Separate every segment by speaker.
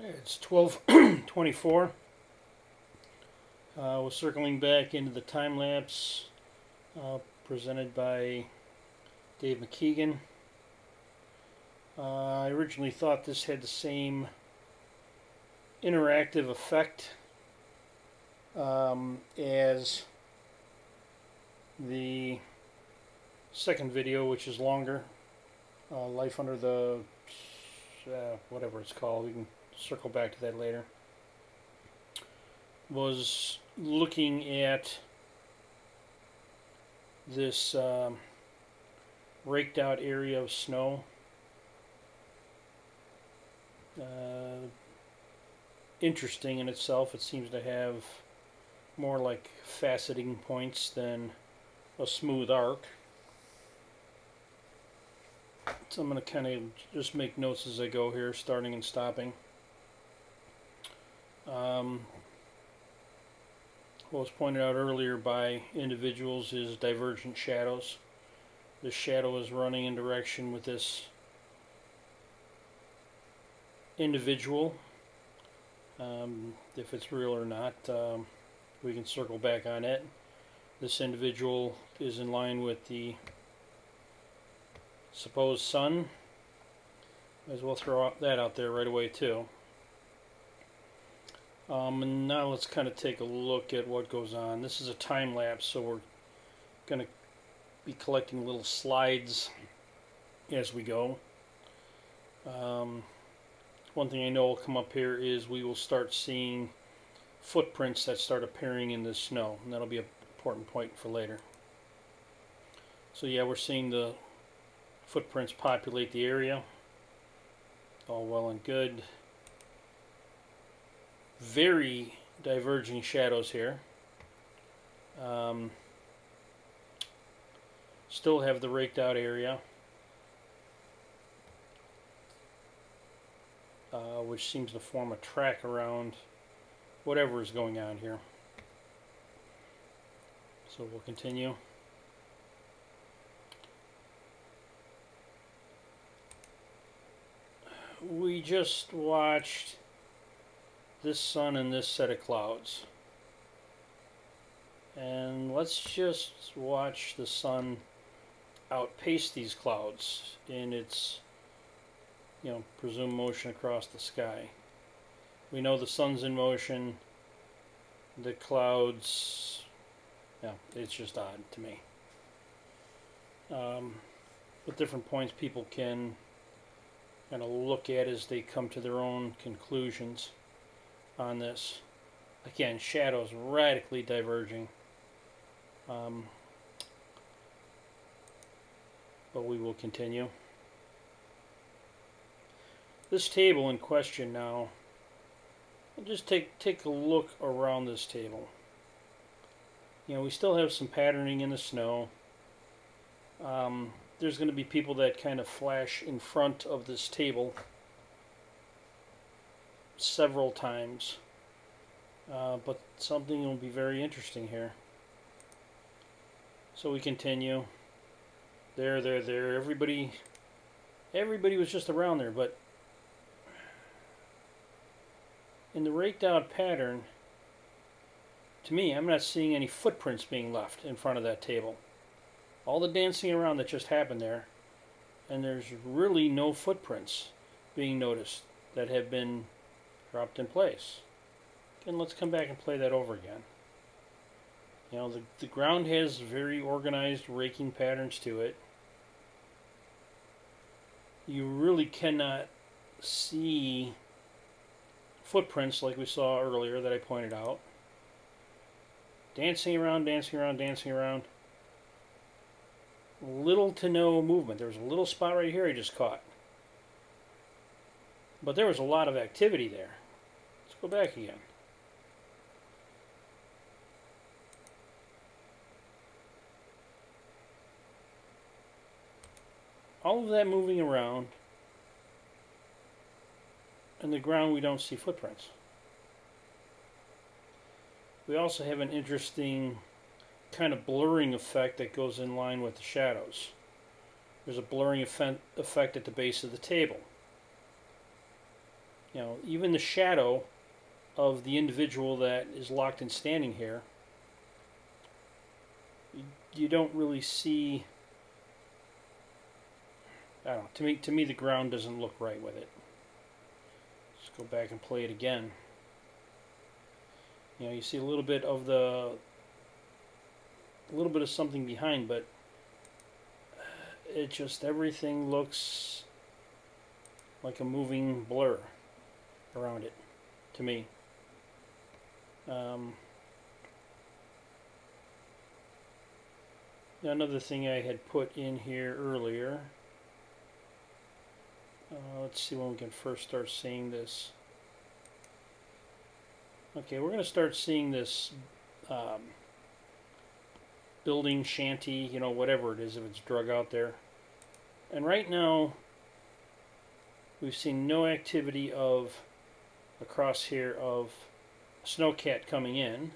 Speaker 1: It's 12:24. We're circling back into the time lapse presented by Dave McKeegan. I originally thought this had the same interactive effect as the second video, which is longer. Life under the whatever it's called. We can circle back to that later. Was looking at this raked out area of snow. Interesting in itself. It seems to have more like faceting points than a smooth arc. So I'm going to kind of just make notes as I go here, starting and stopping. What was pointed out earlier by individuals is divergent shadows. The shadow is running in direction with this individual. If it's real or not, we can circle back on it. This individual is in line with the supposed sun. Might as well throw that out there right away too. And now let's kind of take a look at what goes on. This is a time lapse, so we're going to be collecting little slides as we go. One thing I know will come up here is we will start seeing footprints that start appearing in the snow, and that'll be an important point for later. So yeah, we're seeing the footprints populate the area. All well and good. Very diverging shadows here. Still have the raked out area, which seems to form a track around whatever is going on here. So we'll continue. We just watched this sun and this set of clouds. And let's just watch the sun outpace these clouds in its, presumed motion across the sky. We know the sun's in motion. The clouds, it's just odd to me. At different points, people can kind of look at as they come to their own conclusions on this. Again, shadows radically diverging. But we will continue. This table in question now, just take a look around this table. We still have some patterning in the snow. There's going to be people that kind of flash in front of this table several times. But something will be very interesting here. So we continue. There. Everybody was just around there, but in the raked out pattern, to me, I'm not seeing any footprints being left in front of that table. All the dancing around that just happened there, and there's really no footprints being noticed that have been dropped in place. And let's come back and play that over again. The ground has very organized raking patterns to it. You really cannot see footprints like we saw earlier that I pointed out. Dancing around. Little to no movement. There was a little spot right here I just caught. But there was a lot of activity there. Let's go back again. All of that moving around, and the ground we don't see footprints. We also have an interesting kind of blurring effect that goes in line with the shadows. There's a blurring effect at the base of the table. You know, even the shadow of the individual that is locked and standing here, you don't really see. I don't know. To me, the ground doesn't look right with it. Let's go back and play it again. You know, you see a little bit of something behind, but it just, everything looks like a moving blur around it, to me. Another thing I had put in here earlier. Let's see when we can first start seeing this. Okay, we're going to start seeing this building, shanty, you know, whatever it is, if it's drug out there. And right now, we've seen no activity of, across here, of a snowcat coming in.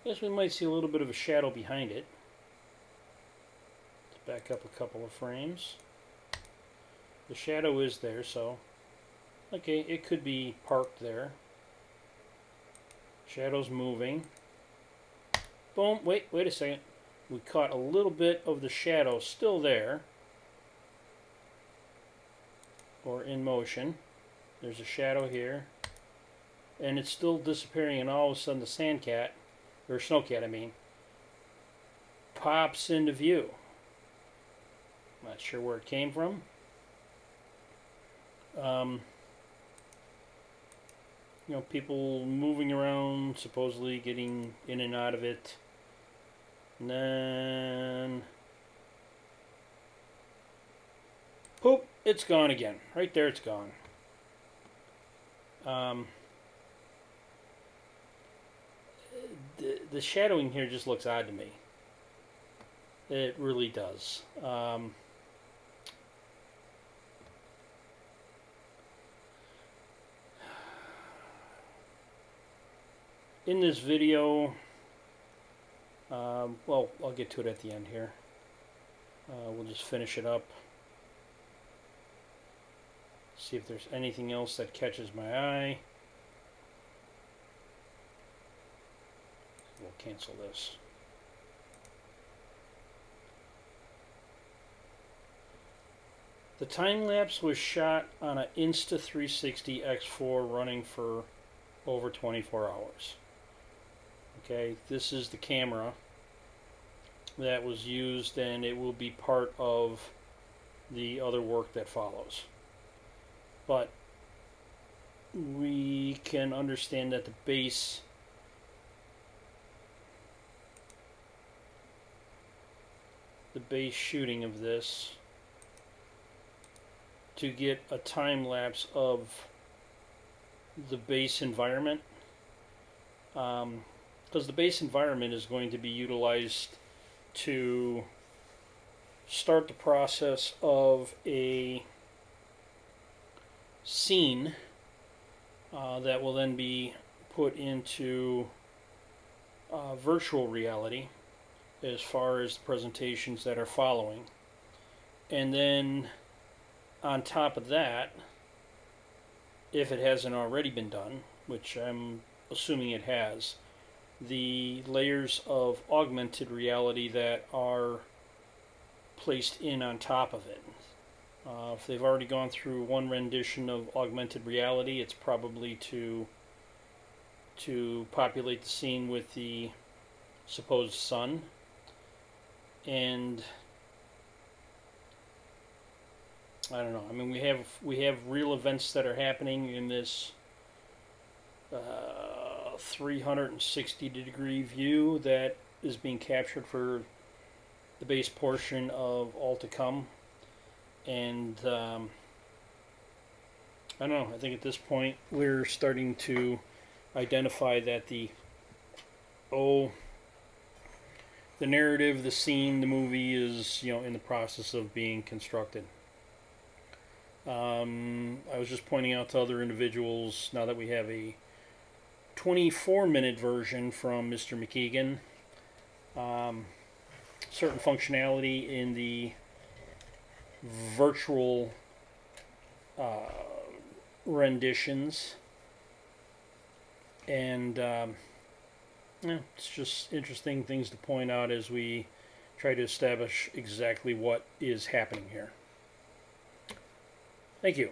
Speaker 1: I guess we might see a little bit of a shadow behind it. Let's back up a couple of frames. The shadow is there, so okay, it could be parked there. Shadow's moving. Boom, wait a second. We caught a little bit of the shadow still there, or in motion. There's a shadow here, and it's still disappearing, and all of a sudden the sandcat, or snowcat I mean, pops into view. Not sure where it came from. You know, people moving around, supposedly getting in and out of it. And then, poop, it's gone again. Right there, it's gone. The shadowing here just looks odd to me. It really does. In this video, well, I'll get to it at the end here. We'll just finish it up. See if there's anything else that catches my eye. We'll cancel this. The time lapse was shot on an Insta360 X4 running for over 24 hours. Okay, this is the camera that was used, and it will be part of the other work that follows. But we can understand that the base shooting of this, to get a time lapse of the base environment, because the base environment is going to be utilized to start the process of a scene that will then be put into virtual reality as far as the presentations that are following. And then on top of that, if it hasn't already been done, which I'm assuming it has, the layers of augmented reality that are placed in on top of it. If they've already gone through one rendition of augmented reality, it's probably to populate the scene with the supposed sun. And I don't know. I mean, we have real events that are happening in this 360-degree view that is being captured for the base portion of all to come. And I don't know. I think at this point we're starting to identify that the narrative, the scene, the movie is, you know, in the process of being constructed. I was just pointing out to other individuals, now that we have a 24-minute version from Mr. McKeegan, certain functionality in the virtual renditions. And it's just interesting things to point out as we try to establish exactly what is happening here. Thank you.